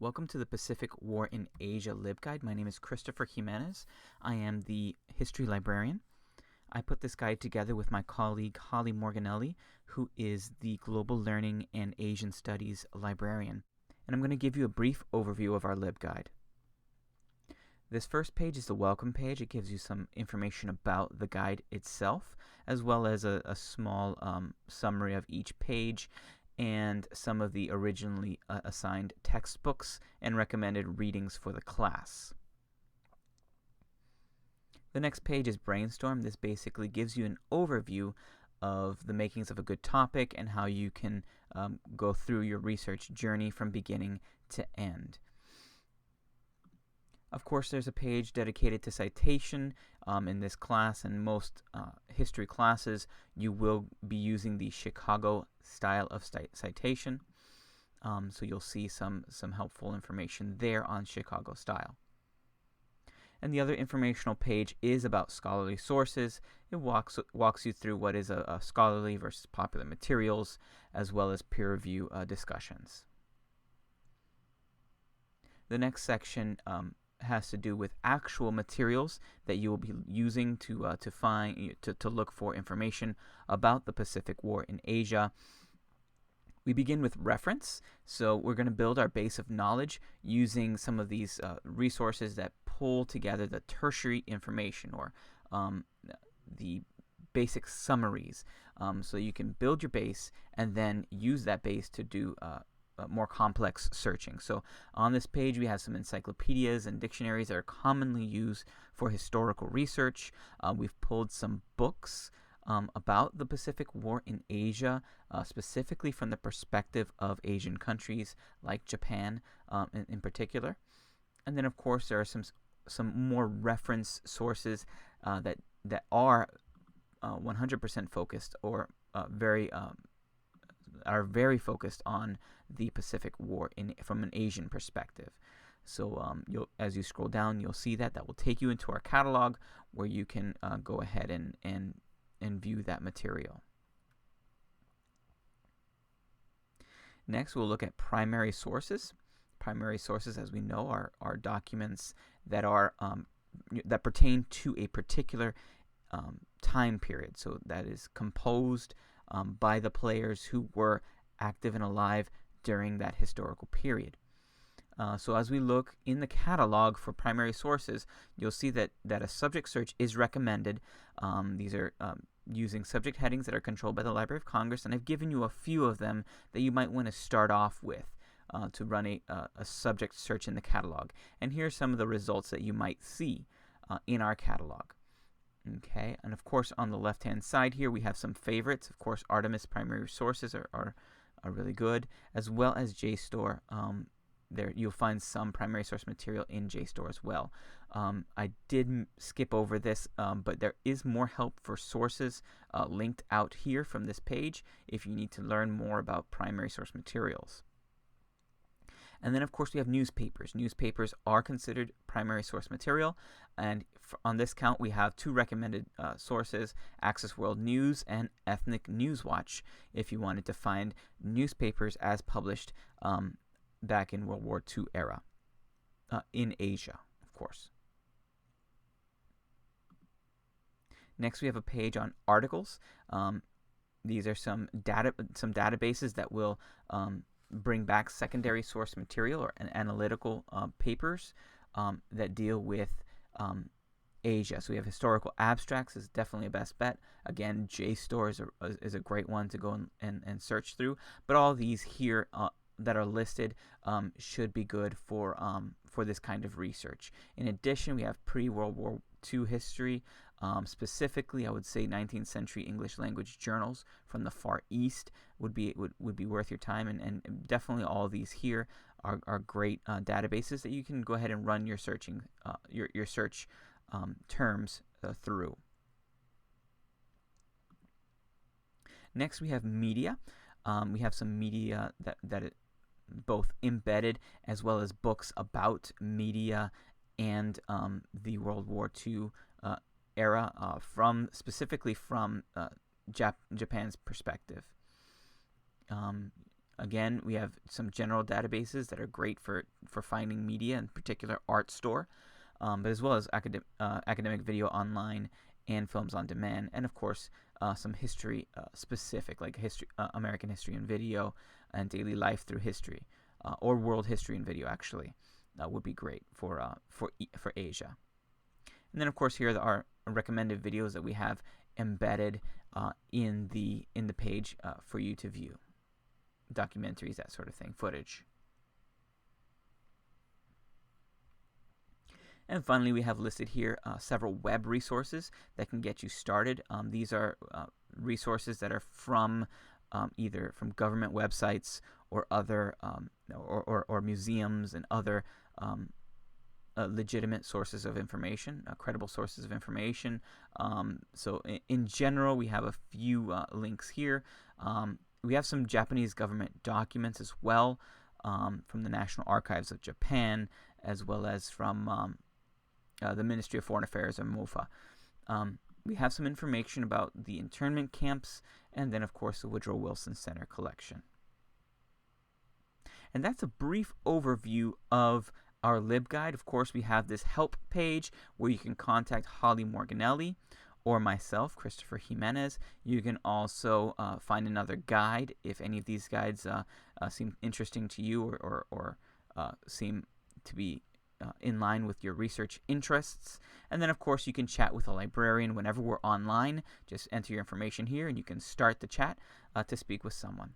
Welcome to the Pacific War in Asia LibGuide. My name is Christopher Jimenez. I am the history librarian. I put this guide together with my colleague Holly Morganelli, who is the Global Learning and Asian Studies librarian. And I'm going to give you a brief overview of our LibGuide. This first page is the welcome page. It gives you some information about the guide itself, as well as a small summary of each page and some of the originally assigned textbooks and recommended readings for the class. The next page is Brainstorm. This basically gives you an overview of the makings of a good topic and how you can go through your research journey from beginning to end. Of course, there's a page dedicated to citation. In this class and most history classes, you will be using the Chicago style of citation. So you'll see some helpful information there on Chicago style. And the other informational page is about scholarly sources. It walks you through what is a scholarly versus popular materials, as well as peer review discussions. The next section has to do with actual materials that you will be using to look for information about the Pacific War in Asia. We begin with reference, so we're going to build our base of knowledge using some of these resources that pull together the tertiary information or the basic summaries, so you can build your base and then use that base to do more complex searching. So on this page we have some encyclopedias and dictionaries that are commonly used for historical research. We've pulled some books about the Pacific War in Asia, specifically from the perspective of Asian countries like Japan in particular. And then of course there are some more reference sources that are 100% focused or are very focused on the Pacific War from an Asian perspective. So as you scroll down, you'll see that will take you into our catalog where you can go ahead and view that material. Next, we'll look at primary sources. Primary sources, as we know, are documents that that pertain to a particular time period. So that is composed by the players who were active and alive during that historical period. So as we look in the catalog for primary sources, you'll see that a subject search is recommended. These are using subject headings that are controlled by the Library of Congress, and I've given you a few of them that you might want to start off with to run a subject search in the catalog. And here are some of the results that you might see in our catalog. Okay, and of course on the left-hand side here we have some favorites. Of course, Artemis primary sources are really good, as well as JSTOR. There you'll find some primary source material in JSTOR as well. I did skip over this, but there is more help for sources linked out here from this page if you need to learn more about primary source materials. And then, of course, we have newspapers. Newspapers are considered primary source material, and on this count, we have two recommended sources, Access World News and Ethnic News Watch, if you wanted to find newspapers as published back in World War II era, in Asia, of course. Next, we have a page on articles. These are some databases that will bring back secondary source material or analytical papers that deal with Asia. So we have historical abstracts is definitely a best bet. Again, JSTOR is a great one to go and search through. But all these here that are listed should be good for this kind of research. In addition, we have pre-World War II history. Specifically, I would say 19th century English language journals from the Far East would be worth your time, and definitely all of these here are great databases that you can go ahead and run your searching your search terms through. Next, we have media. We have some media that both embedded as well as books about media and the World War II era, specifically from Japan's perspective. Again, we have some general databases that are great for finding media, in particular Art Store, but as well as academic video online and films on demand, and of course some history specific, like American history and video, and daily life through history, or world history and video actually, would be great for Asia. And then of course here are recommended videos that we have embedded in the page for you to view. Documentaries, that sort of thing, footage. And finally, we have listed here several web resources that can get you started. These are resources that are from either from government websites or other or museums and other legitimate sources of information, credible sources of information. So in general, we have a few links here. We have some Japanese government documents as well, from the National Archives of Japan, as well as from the Ministry of Foreign Affairs, or MOFA. We have some information about the internment camps, and then of course the Woodrow Wilson Center collection. And that's a brief overview of our LibGuide. Of course, we have this help page where you can contact Holly Morganelli or myself, Christopher Jimenez. You can also find another guide if any of these guides seem interesting to you or seem to be in line with your research interests. And then, of course, you can chat with a librarian whenever we're online. Just enter your information here and you can start the chat to speak with someone.